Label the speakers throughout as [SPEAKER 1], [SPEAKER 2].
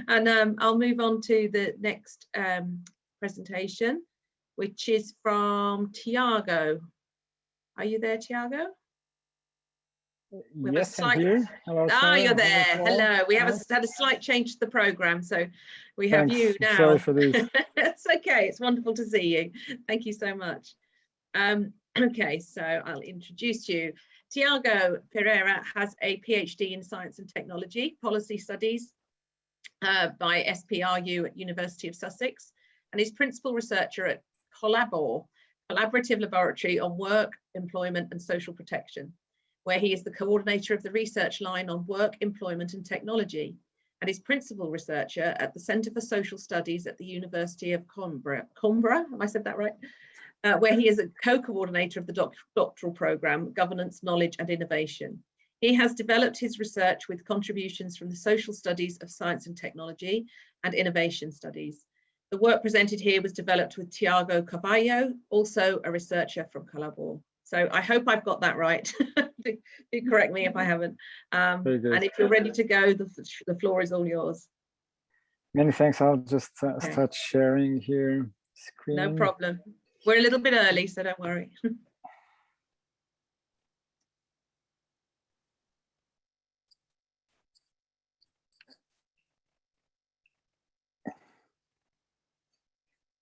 [SPEAKER 1] And I'll move on to the next presentation, which is from Tiago. Are you there, Tiago?
[SPEAKER 2] Yes, I'm here. Hello, Sarah.
[SPEAKER 1] You're there. Hello. We have had a slight change to the program, so we have
[SPEAKER 2] Thanks.
[SPEAKER 1] you now.
[SPEAKER 2] Sorry for this.
[SPEAKER 1] It's okay. It's wonderful to see you. Thank you so much. Okay, so I'll introduce you. Tiago Pereira has a PhD in Science and Technology Policy Studies by SPRU at University of Sussex, and is principal researcher at Colabor, Collaborative Laboratory on Work, Employment and Social Protection, where he is the coordinator of the research line on work, employment and technology, and is principal researcher at the Centre for Social Studies at the University of Coimbra. Have I said that right? Where he is a co-coordinator of the doctoral programme, Governance, Knowledge and Innovation. He has developed his research with contributions from the social studies of science and technology and innovation studies. The work presented here was developed with Tiago Carvalho, also a researcher from Colabor. So I hope I've got that right. Do correct me if I haven't. And if you're ready to go, the floor is all yours.
[SPEAKER 2] Many thanks. I'll just start sharing here. Screen.
[SPEAKER 1] No problem. We're a little bit early, so don't worry.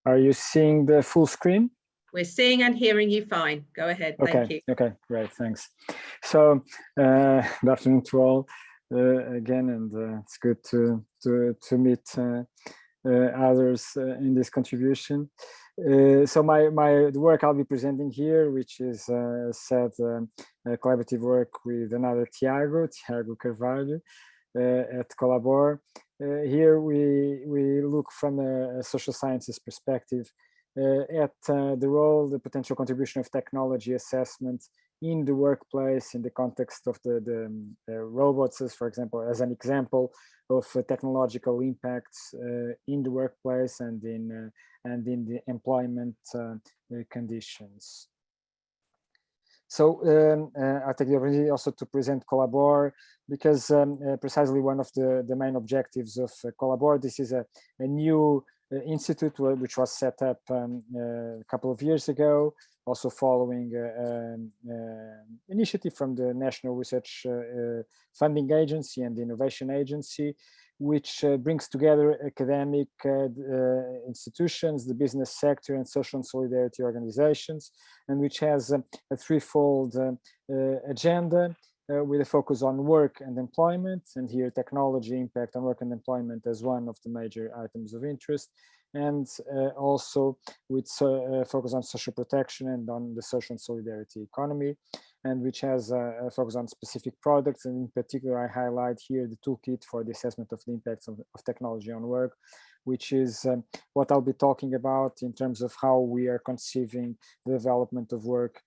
[SPEAKER 2] Are you seeing the full screen?
[SPEAKER 1] We're seeing and hearing you fine. Go ahead.
[SPEAKER 2] Okay.
[SPEAKER 1] Thank you.
[SPEAKER 2] Okay, great. Thanks. So, good afternoon to all again, and it's good to meet others in this contribution. So the work I'll be presenting here, which is collaborative work with another Tiago Carvalho at Colabor. Here we look from a social sciences perspective at the role, the potential contribution of technology assessment in the workplace in the context of the robots, as for example, as an example of technological impacts in the workplace and in the employment conditions. So I take the opportunity also to present Colabor, because precisely one of the main objectives of Colabor, this is a new institute which was set up a couple of years ago, also following initiative from the National Research Funding Agency and the Innovation Agency, which brings together academic institutions, the business sector and social and solidarity organizations, and which has a threefold agenda with a focus on work and employment, and here technology impact on work and employment as one of the major items of interest, and also with focus on social protection and on the social and solidarity economy, and which has a focus on specific products. And in particular, I highlight here the toolkit for the assessment of the impacts of technology on work, which is what I'll be talking about in terms of how we are conceiving the development of work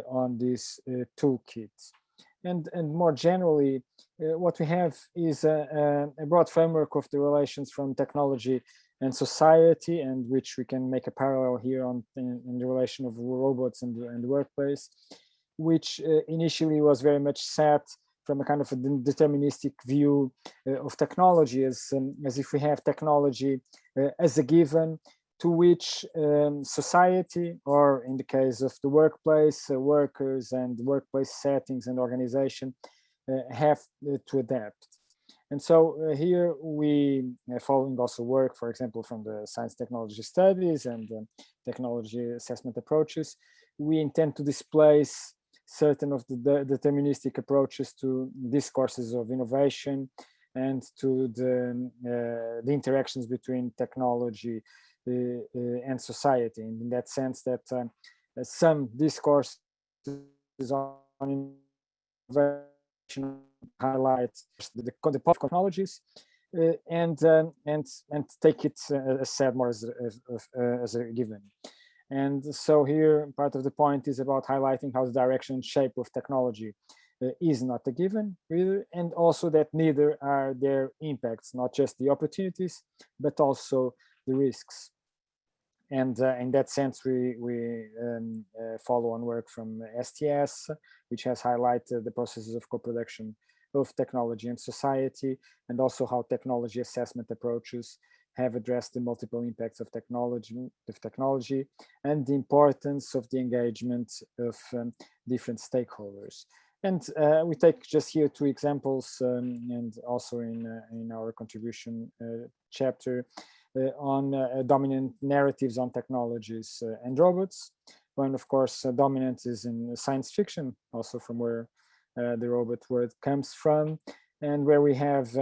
[SPEAKER 2] on this toolkit. And more generally, what we have is a broad framework of the relations from technology and society, and which we can make a parallel here in the relation of robots and the workplace, which initially was very much set from a kind of a deterministic view of technology, as if we have technology as a given, to which society, or in the case of the workplace, workers and workplace settings and organization have to adapt. And so here we, following also work, for example, from the science technology studies and technology assessment approaches, we intend to displace certain of the deterministic approaches to discourses of innovation and to the interactions between technology and society. And in that sense, that some discourses on innovation highlight the technologies and take it as said more as a given. And so here part of the point is about highlighting how the direction and shape of technology is not a given really, and also that neither are their impacts, not just the opportunities, but also the risks. And in that sense, we follow on work from STS, which has highlighted the processes of co-production of technology and society, and also how technology assessment approaches have addressed the multiple impacts of technology and the importance of the engagement of different stakeholders. And we take just here two examples, and also in our contribution chapter on dominant narratives on technologies and robots. One, of course, dominant is in science fiction, also from where the robot word comes from, and where we have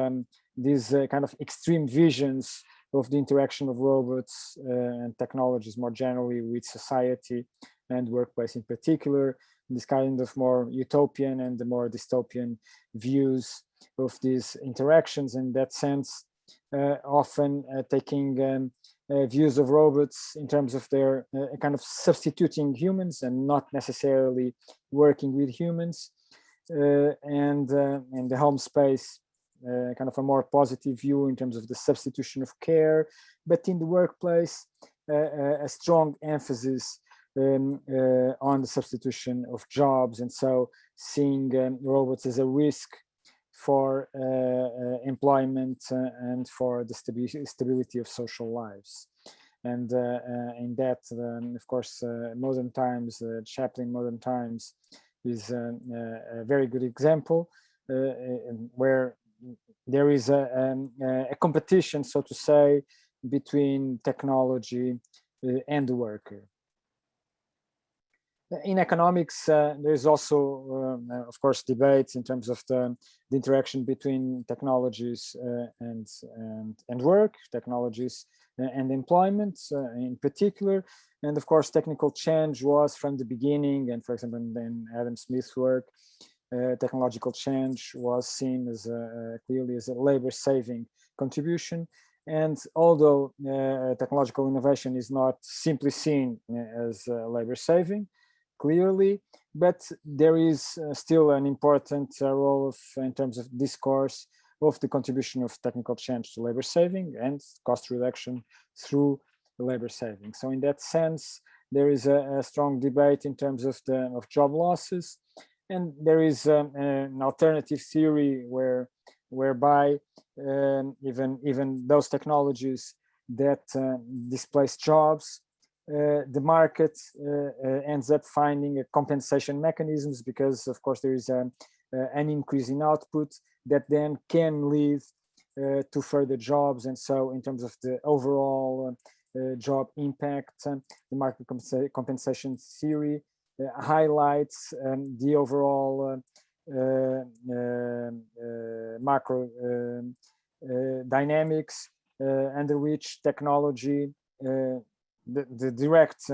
[SPEAKER 2] these kind of extreme visions of the interaction of robots and technologies more generally with society and workplace in particular, this kind of more utopian and the more dystopian views of these interactions. In that sense, often taking views of robots in terms of their kind of substituting humans and not necessarily working with humans, and in the home space, kind of a more positive view in terms of the substitution of care, but in the workplace, a strong emphasis on the substitution of jobs, and so seeing robots as a risk for employment and for the stability of social lives. And in that, of course, Modern Times, Chaplin Modern Times is a very good example where there is a competition, so to say, between technology and the worker. In economics, there's also, of course, debates in terms of the interaction between technologies and work, technologies and employment in particular. And of course, technical change was from the beginning, and for example, in Adam Smith's work, technological change was seen as clearly as a labor-saving contribution. And although technological innovation is not simply seen as labor-saving, clearly, but there is still an important role in terms of discourse of the contribution of technical change to labor saving and cost reduction through labor saving. So in that sense, there is a strong debate in terms of job losses, and there is an alternative theory whereby even those technologies that displace jobs, the market ends up finding compensation mechanisms, because of course there is an increase in output that then can lead to further jobs. And so in terms of the overall job impact, the market compensation theory highlights the overall macro dynamics under which technology, the direct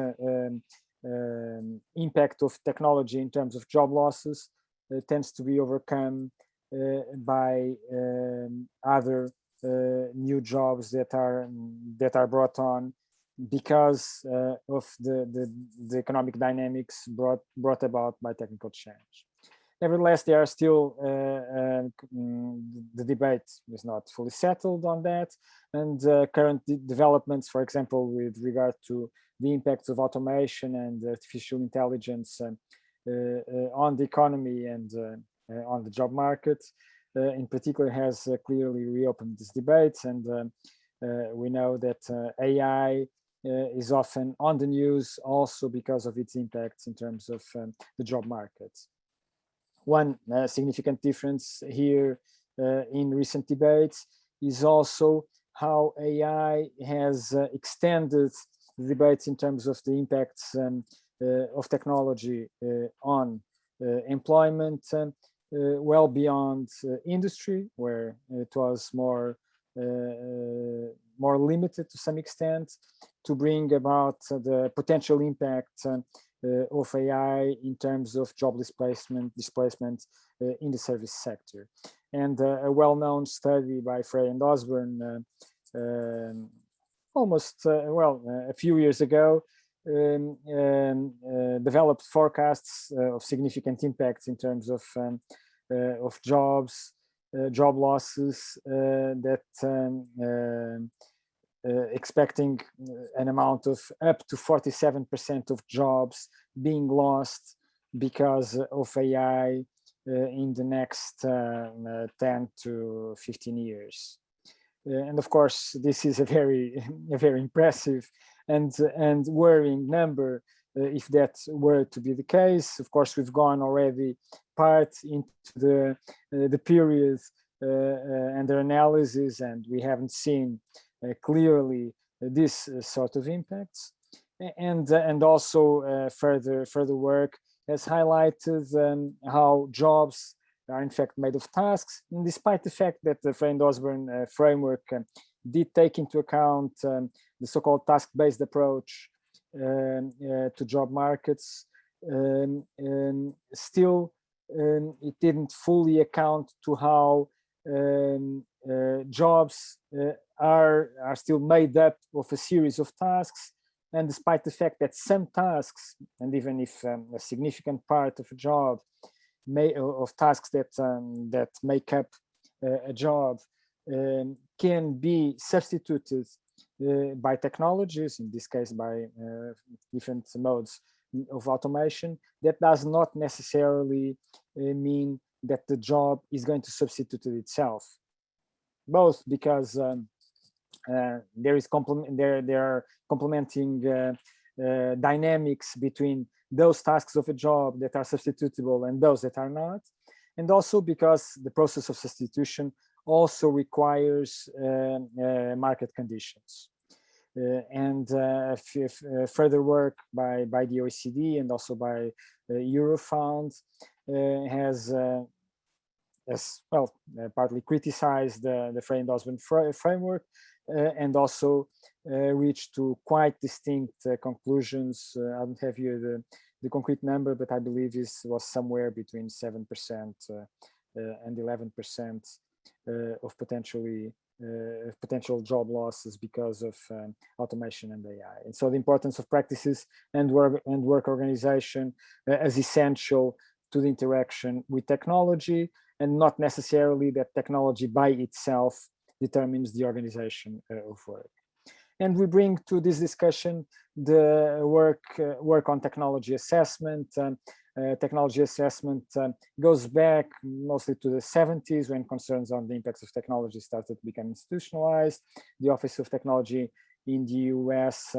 [SPEAKER 2] impact of technology in terms of job losses tends to be overcome by other new jobs that are brought on because of the economic dynamics brought about by technical change. Nevertheless, there are still the debate is not fully settled on that, and current developments, for example, with regard to the impacts of automation and artificial intelligence on the economy and on the job market, in particular, has clearly reopened this debate. And we know that AI is often on the news also because of its impacts in terms of the job market. One significant difference here in recent debates is also how AI has extended the debates in terms of the impacts of technology on employment well beyond industry, where it was more limited to some extent, to bring about the potential impact of AI in terms of job displacement in the service sector. And a well-known study by Frey and Osborne a few years ago developed forecasts of significant impacts in terms of jobs, job losses, that expecting an amount of up to 47% of jobs being lost because of AI in the next 10 to 15 years. And of course, this is a very impressive and worrying number if that were to be the case. Of course, we've gone already part into the period under analysis, and we haven't seen clearly this sort of impacts. And also further work has highlighted how jobs are in fact made of tasks, and despite the fact that the Frey-Osborne framework did take into account the so-called task-based approach to job markets, still it didn't fully account to how jobs are still made up of a series of tasks. And despite the fact that some tasks, and even if a significant part of a job of tasks that make up a job can be substituted by technologies, in this case by different modes of automation, that does not necessarily mean that the job is going to substitute itself. Both because there are complementing dynamics between those tasks of a job that are substitutable and those that are not, and also because the process of substitution also requires market conditions. Further work by the OECD and also by Eurofound has partly criticized the Frey-Osborne framework and also reached to quite distinct conclusions. I don't have here the concrete number, but I believe this was somewhere between 7% and 11% of potential job losses because of automation and AI. And so the importance of practices and work organization as essential to the interaction with technology, and not necessarily that technology by itself determines the organization of work. And we bring to this discussion the work on technology assessment. Technology assessment goes back mostly to the 70s, when concerns on the impacts of technology started to become institutionalized. The Office of Technology in the US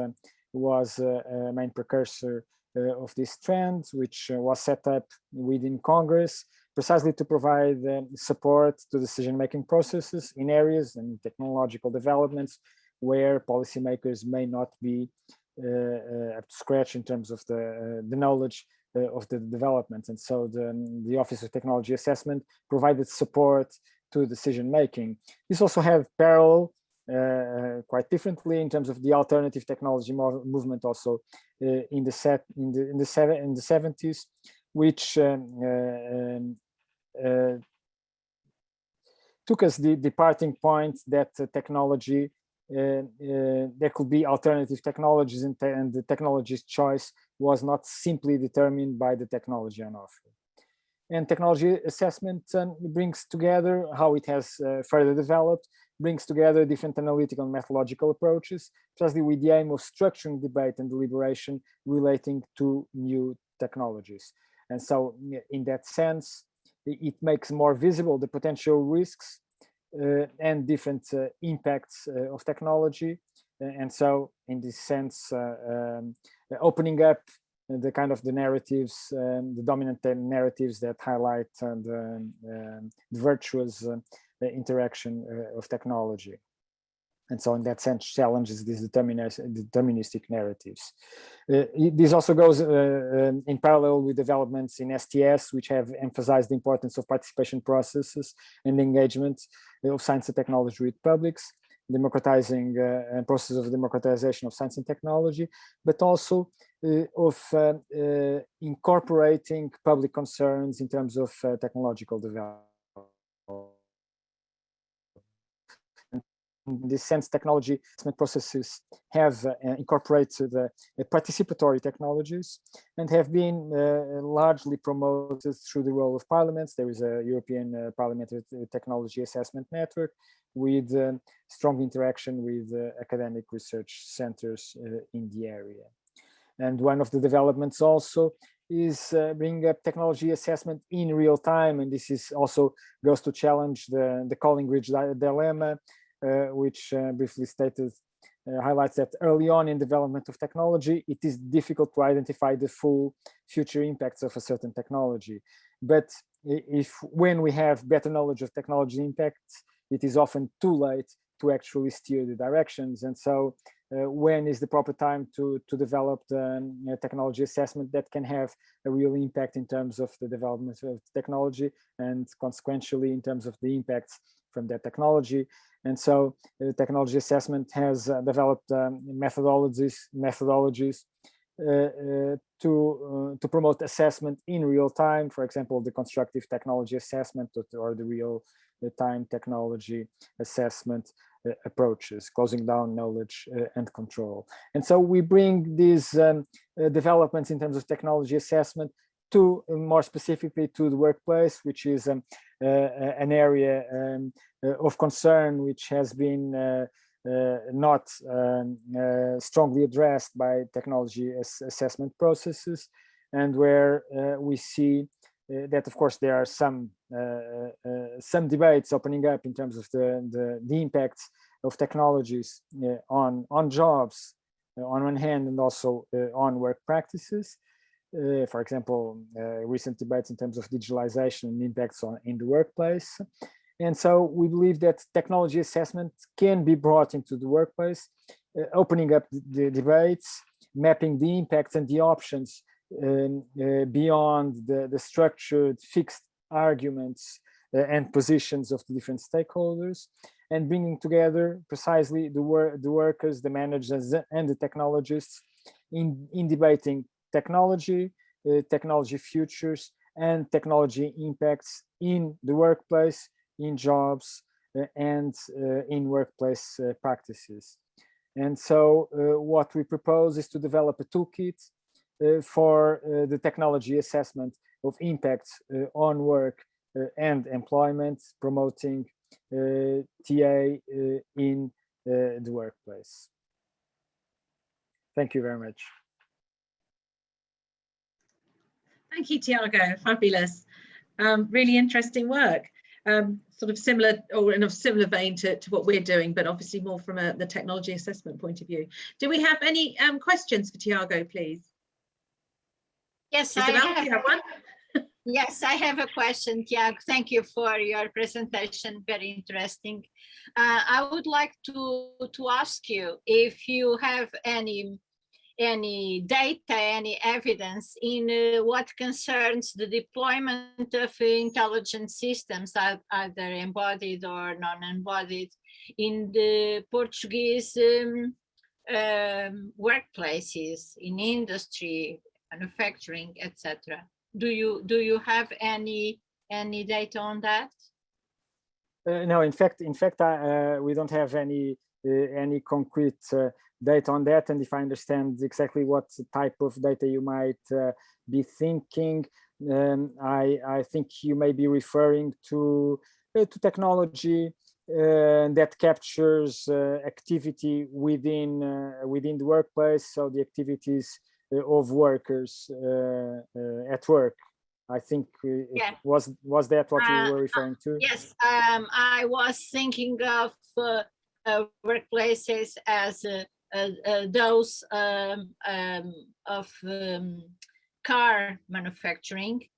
[SPEAKER 2] was a main precursor of this trend, which was set up within Congress precisely to provide support to decision-making processes in areas and technological developments where policymakers may not be up to scratch in terms of the knowledge of the development. And so the Office of Technology Assessment provided support to decision-making. This also had parallel quite differently in terms of the alternative technology movement also in the 70s, which took us the departing point that technology, there could be alternative technologies, and the technology's choice was not simply determined by the technology on offer. And technology assessment brings together how it has further developed, brings together different analytical and methodological approaches, precisely with the aim of structuring debate and deliberation relating to new technologies. And so in that sense, it makes more visible the potential risks and different impacts of technology. And so in this sense, opening up the kind of the narratives, the dominant narratives that highlight the virtuous interaction of technology. And so in that sense, challenges these deterministic narratives. This also goes in parallel with developments in STS, which have emphasized the importance of participation processes and engagement of science and technology with publics, democratizing process of democratization of science and technology, but also of incorporating public concerns in terms of technological development. In this sense, technology assessment processes have incorporated participatory technologies and have been largely promoted through the role of parliaments. There is a European Parliamentary Technology Assessment Network with strong interaction with academic research centers in the area. And one of the developments also is bringing up technology assessment in real time. And this is also goes to challenge the calling bridge dilemma, which briefly stated highlights that early on in development of technology, it is difficult to identify the full future impacts of a certain technology. But when we have better knowledge of technology impacts, it is often too late to actually steer the directions. And so when is the proper time to develop the technology assessment that can have a real impact in terms of the development of technology and consequentially in terms of the impacts from that technology. And so technology assessment has developed methodologies to promote assessment in real time. For example, the constructive technology assessment or the real time technology assessment approaches, closing down knowledge and control. And so we bring these developments in terms of technology assessment to more specifically to the workplace, which is an area of concern which has been not strongly addressed by technology assessment processes, and where we see that, of course, there are some debates opening up in terms of the impacts of technologies on jobs on one hand, and also on work practices. For example, recent debates in terms of digitalization and impacts in the workplace. And so we believe that technology assessment can be brought into the workplace, opening up the debates, mapping the impacts and the options beyond the structured fixed arguments and positions of the different stakeholders, and bringing together precisely the workers, the managers, and the technologists in debating technology, technology futures, and technology impacts in the workplace, in jobs, and in workplace practices. And so what we propose is to develop a toolkit for the technology assessment of impacts on work and employment, promoting TA in the workplace. Thank you very much.
[SPEAKER 1] Thank you, Tiago. Fabulous. Really interesting work. Sort of similar, or in a similar vein to what we're doing, but obviously more from the technology assessment point of view. Do we have any questions for Tiago, please?
[SPEAKER 3] Yes,
[SPEAKER 1] Isabel, do you have one?
[SPEAKER 3] Yes, I have a question, Tiago. Thank you for your presentation. Very interesting. I would like to ask you if you have any data, any evidence in what concerns the deployment of intelligent systems, either embodied or non-embodied, in the Portuguese workplaces, in industry, manufacturing, etc. Do you have any data on that?
[SPEAKER 2] No, in fact, we don't have any concrete data on that. And if I understand exactly what type of data you might be thinking, I think you may be referring to technology that captures activity within the workplace, so the activities of workers at work. I think was that what you were referring to?
[SPEAKER 3] Yes, I was thinking of workplaces as those of car manufacturing.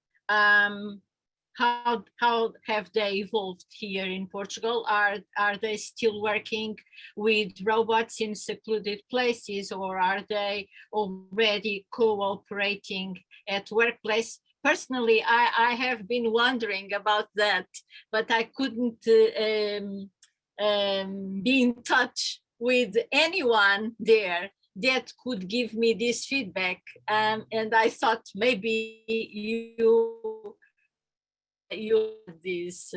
[SPEAKER 3] How have they evolved here in Portugal? Are they still working with robots in secluded places, or are they already cooperating at workplace? Personally, I have been wondering about that, but I couldn't be in touch with anyone there that could give me this feedback. And I thought maybe you this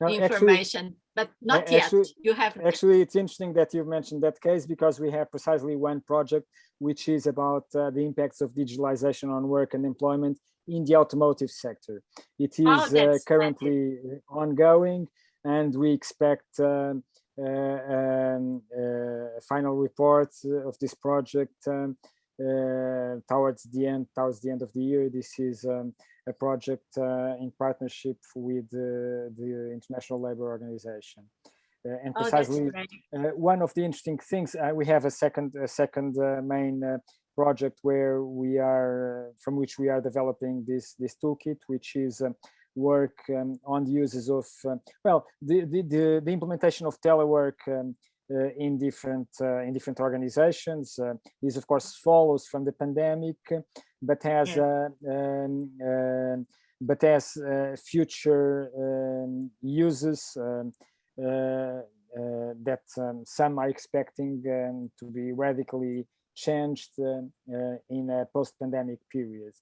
[SPEAKER 3] information, but not yet. You have
[SPEAKER 2] actually. It's interesting that you've mentioned that case, because we have precisely one project which is about the impacts of digitalization on work and employment in the automotive sector. It is currently ongoing, and we expect a final report of this project towards the end of the year. This is a project in partnership with the International Labour Organization. And precisely one of the interesting things, we have a second main project where we are from which we are developing this toolkit, which is work on the uses of the implementation of telework in different organizations. This of course follows from the pandemic, but has future uses that some are expecting to be radically changed in a post-pandemic period.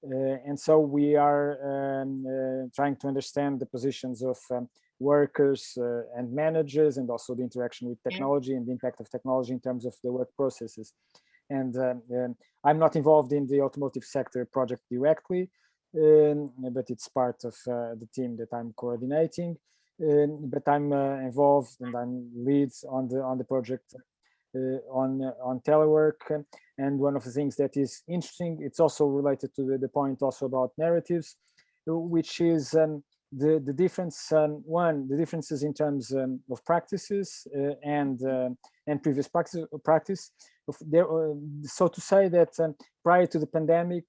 [SPEAKER 2] And so we are trying to understand the positions of workers and managers, and also the interaction with technology and the impact of technology in terms of the work processes. And I'm not involved in the automotive sector project directly, but it's part of the team that I'm coordinating. But I'm involved and I'm leads on the project on telework. And one of the things that is interesting, it's also related to the point also about narratives, which is the difference. The differences in terms of practices and previous practice. So to say that prior to the pandemic,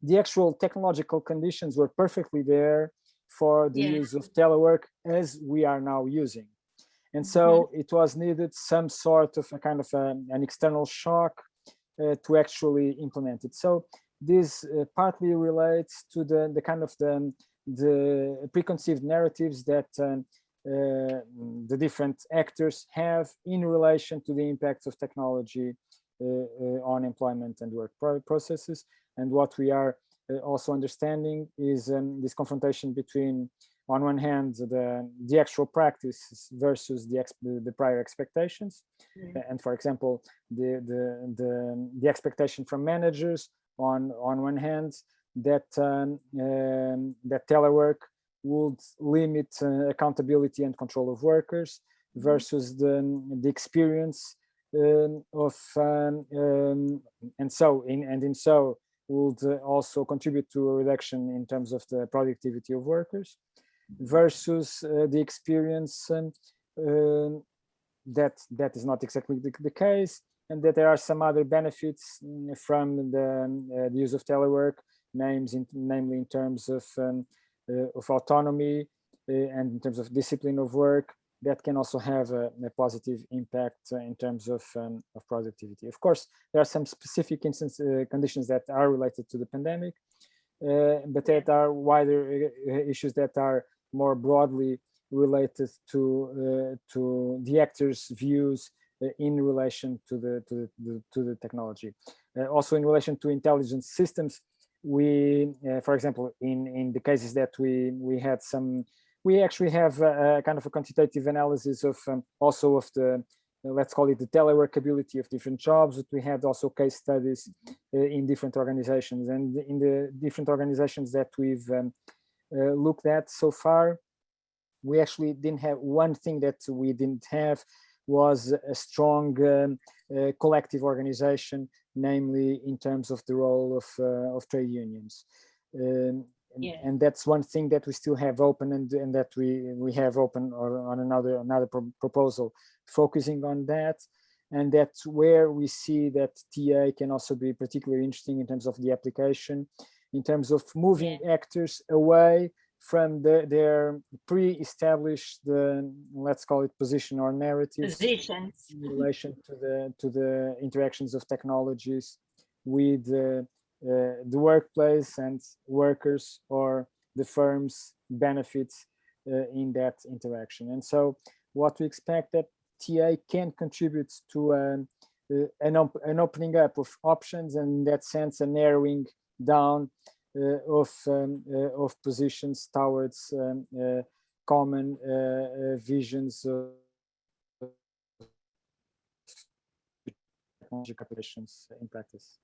[SPEAKER 2] the actual technological conditions were perfectly there for the use of telework as we are now using. And so it was needed some sort of a kind of an external shock to actually implement it. So this partly relates to the kind of the preconceived narratives that the different actors have in relation to the impacts of technology on employment and work processes. And what we are also understanding is this confrontation between, on one hand, the actual practice versus the prior expectations. And for example, the expectation from managers on one hand that that telework would limit accountability and control of workers versus the experience of and so would also contribute to a reduction in terms of the productivity of workers versus the experience that is not exactly the case, and that there are some other benefits from the use of telework, namely in terms of autonomy and in terms of discipline of work, that can also have a positive impact in terms of productivity. Of course, there are some specific conditions that are related to the pandemic, but that are wider issues that are more broadly related to the actors' views in relation to the technology. Also in relation to intelligence systems, we, for example, in the cases that we had some, we actually have a kind of a quantitative analysis of also of the, let's call it the teleworkability of different jobs. But we had also case studies in different organizations, and in the different organizations that we've looked at so far, we actually didn't have one thing that we didn't have was a strong collective organization, namely in terms of the role of trade unions. And that's one thing that we still have open, and that we have open on another proposal focusing on that. And that's where we see that TA can also be particularly interesting in terms of the application, in terms of moving actors away from their pre-established, let's call it position or narratives in relation to the interactions of technologies with the workplace and workers, or the firm's benefits in that interaction. And so what we expect that TA can contribute to an opening up of options, and in that sense a narrowing down of positions towards common visions of technology applications in practice.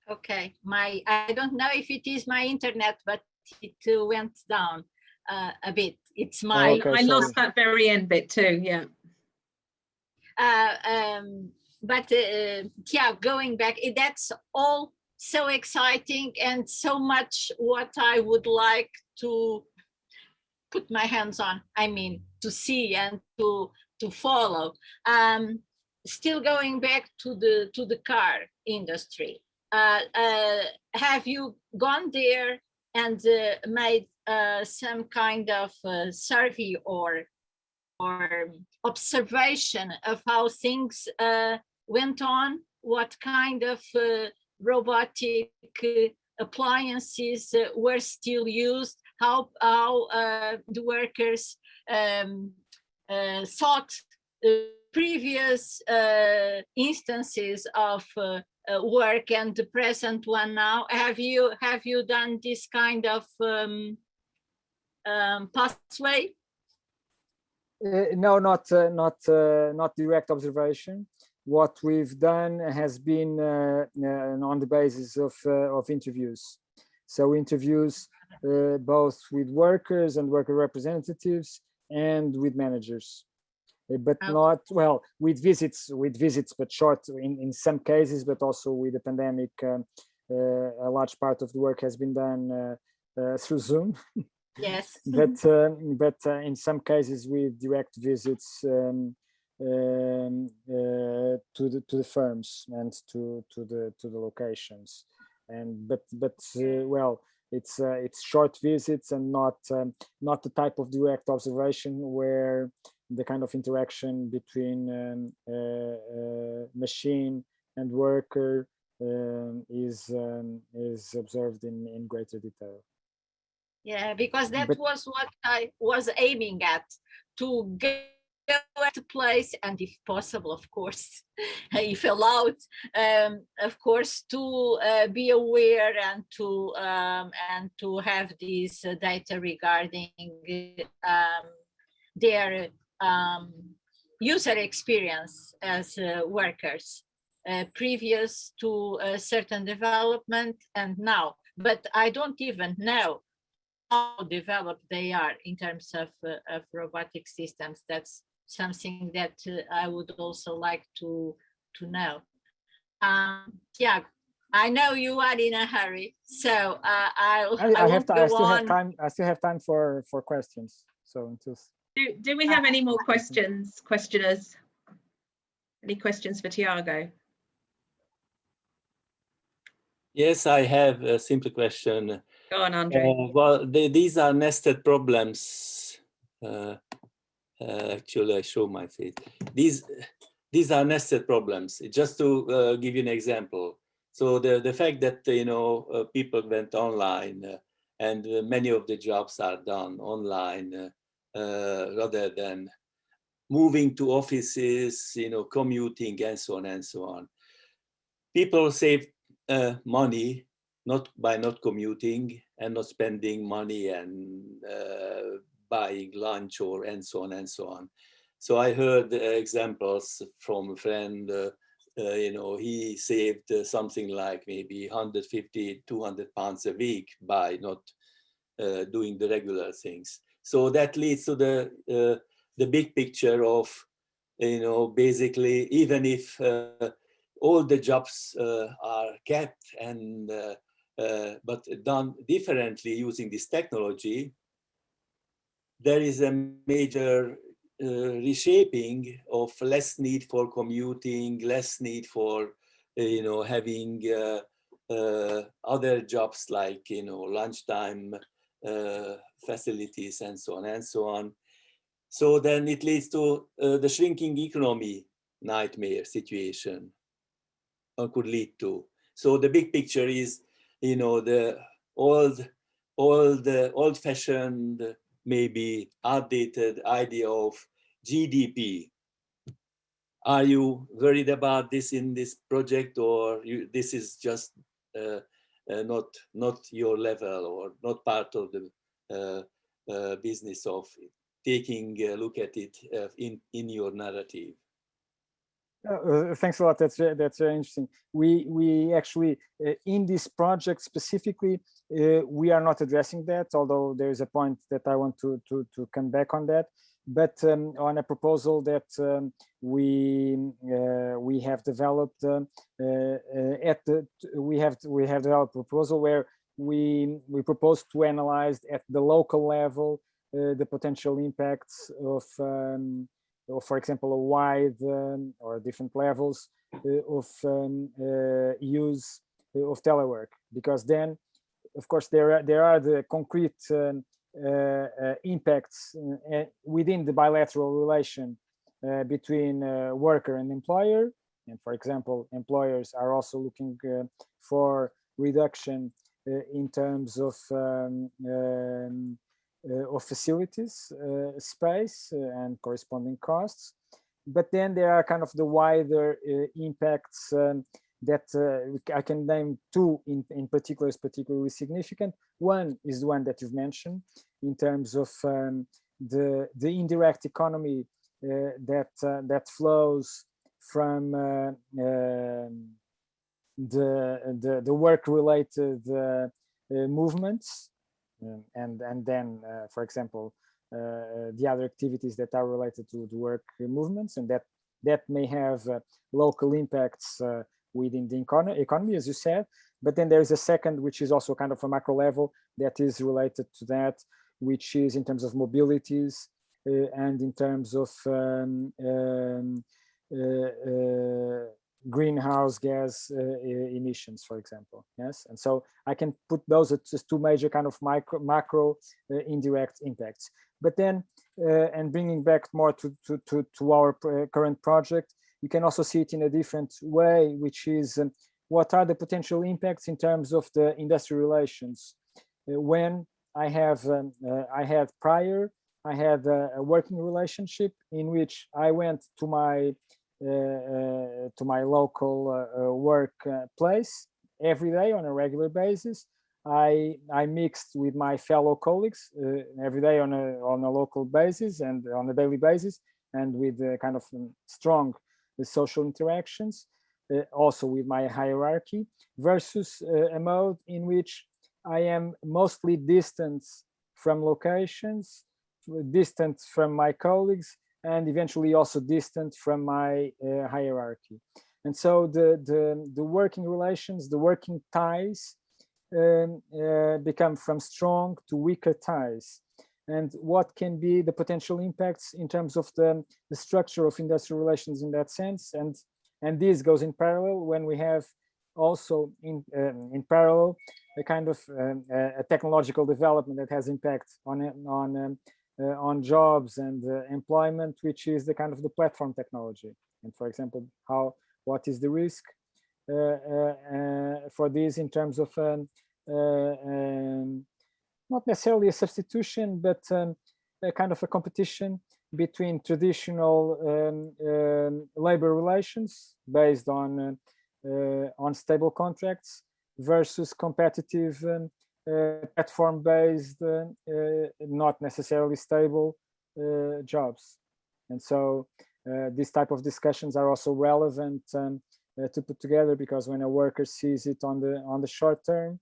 [SPEAKER 3] Okay, I don't know if it is my internet, but it went down a bit. It's my.
[SPEAKER 1] I lost that very end bit too. Yeah.
[SPEAKER 3] Tiago, going back, that's all so exciting and so much what I would like to put my hands on. I mean, to see and to follow. Still going back to the car industry. Have you gone there and made some kind of survey or observation of how things went on? What kind of robotic appliances were still used? How the workers thought previous instances of work and the present one now? Have you done this kind of pathway?
[SPEAKER 2] No, not direct observation. What we've done has been on the basis of interviews. So interviews both with workers and worker representatives and with managers, but not, well, with visits, but short in some cases, but also with the pandemic, a large part of the work has been done through Zoom.
[SPEAKER 3] Yes.
[SPEAKER 2] But in some cases with direct visits to the firms and to the locations, and well, it's short visits and not the type of direct observation where the kind of interaction between machine and worker is observed in greater detail.
[SPEAKER 3] Yeah, because that was what I was aiming at, to go at a place, and if possible, of course, if allowed, of course, to be aware and to have this data regarding their user experience as workers, previous to a certain development and now. But I don't even know how developed they are in terms of robotic systems. That's something that I would also like to know. Tiago, I know you are in a hurry, so I
[SPEAKER 2] still have time for questions. So
[SPEAKER 1] do we have any more questioners? Any questions for Tiago?
[SPEAKER 4] Yes, I have a simple question.
[SPEAKER 1] Go on, Andre.
[SPEAKER 4] Well, these are nested problems. Actually, I show my face. These are nested problems. Just to give you an example. So the fact that people went online and many of the jobs are done online rather than moving to offices, commuting and so on and so on. People save money not by not commuting and not spending money and buying lunch or and so on and so on. So I heard examples from a friend, he saved something like maybe 150, 200 pounds a week by not doing the regular things. So that leads to the big picture of, basically, even if all the jobs are kept and but done differently using this technology, there is a major reshaping of less need for commuting, less need for having other jobs like lunchtime facilities and so on and so on. So then it leads to the shrinking economy nightmare situation, or could lead to. So the big picture is, the old-fashioned, maybe outdated idea of GDP. Are you worried about this in this project, or this is just not your level or not part of the business of taking a look at it in your narrative?
[SPEAKER 2] Thanks a lot. That's very interesting. We actually in this project specifically we are not addressing that, although there is a point that I want to come back on that. but on a proposal that we have developed we have developed a proposal where we propose to analyze at the local level the potential impacts of for example, a wide or different levels of use of telework, because then, of course, there are the concrete impacts within the bilateral relation between worker and employer. And for example, employers are also looking for reduction in terms of facilities, space, and corresponding costs. But then there are kind of the wider impacts that I can name two in particular is particularly significant. One is the one that you've mentioned in terms of the indirect economy that flows from the work-related movements, and then, for example, the other activities that are related to the work movements, and that may have local impacts within the economy, as you said. But then there is a second, which is also kind of a macro level that is related to that, which is in terms of mobilities and in terms of greenhouse gas emissions, for example. Yes, and so I can put those as two major kind of macro indirect impacts. But then, and bringing back more to our current project, you can also see it in a different way, which is what are the potential impacts in terms of the industrial relations. When I had a working relationship in which I went to my local work place every day on a regular basis. I mixed with my fellow colleagues every day on a local basis and on a daily basis, and with kind of strong social interactions, also with my hierarchy, versus a mode in which I am mostly distant from locations, distant from my colleagues, and eventually also distant from my hierarchy. And so the working relations, the working ties become from strong to weaker ties. And what can be the potential impacts in terms of the structure of industrial relations in that sense? And this goes in parallel when we have also in parallel a kind of a technological development that has impact on jobs and employment, which is the kind of the platform technology. And for example, what is the risk for this in terms of not necessarily a substitution, but a kind of a competition between traditional labor relations based on stable contracts versus competitive platform-based, not necessarily stable jobs. And so these type of discussions are also relevant to put together, because when a worker sees it on the short term,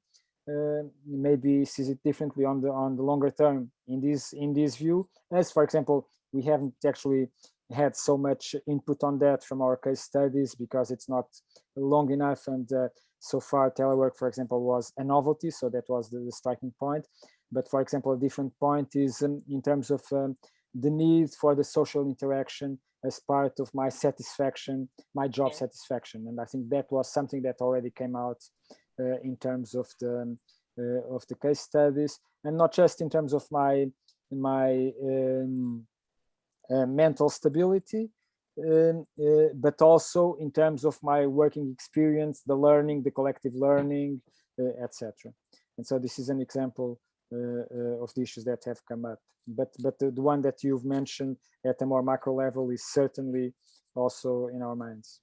[SPEAKER 2] maybe sees it differently on the longer term. In this view, as for example, we haven't actually had so much input on that from our case studies because it's not long enough, and so far telework, for example, was a novelty, so that was the striking point. But for example, a different point is in terms of the need for the social interaction as part of my satisfaction, my job satisfaction. And I think that was something that already came out in terms of the case studies, and not just in terms of my mental stability, but also in terms of my working experience, the learning, the collective learning, etc. And so this is an example of the issues that have come up. But the one that you've mentioned at a more macro level is certainly also in our minds.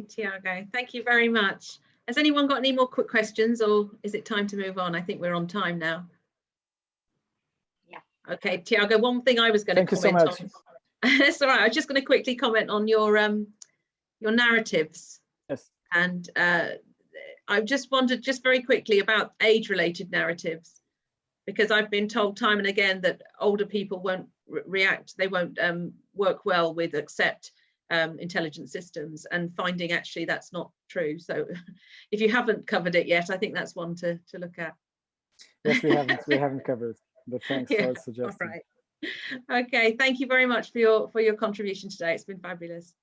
[SPEAKER 1] Tiago, thank you very much. Has anyone got any more quick questions, or is it time to move on? I think we're on time now.
[SPEAKER 3] Yeah.
[SPEAKER 1] Okay, Tiago, one thing I was going to comment on. It's all right. I was just going to quickly comment on your narratives.
[SPEAKER 2] Yes.
[SPEAKER 1] And I just wondered, just very quickly, about age-related narratives. because I've been told time and again that older people won't react, they won't work well with accept intelligent systems, and finding actually that's not true. So if you haven't covered it yet, I think that's one to look at.
[SPEAKER 2] Yes, we haven't covered, but thanks for suggesting.
[SPEAKER 1] All right. Okay, thank you very much for your contribution today. It's been fabulous.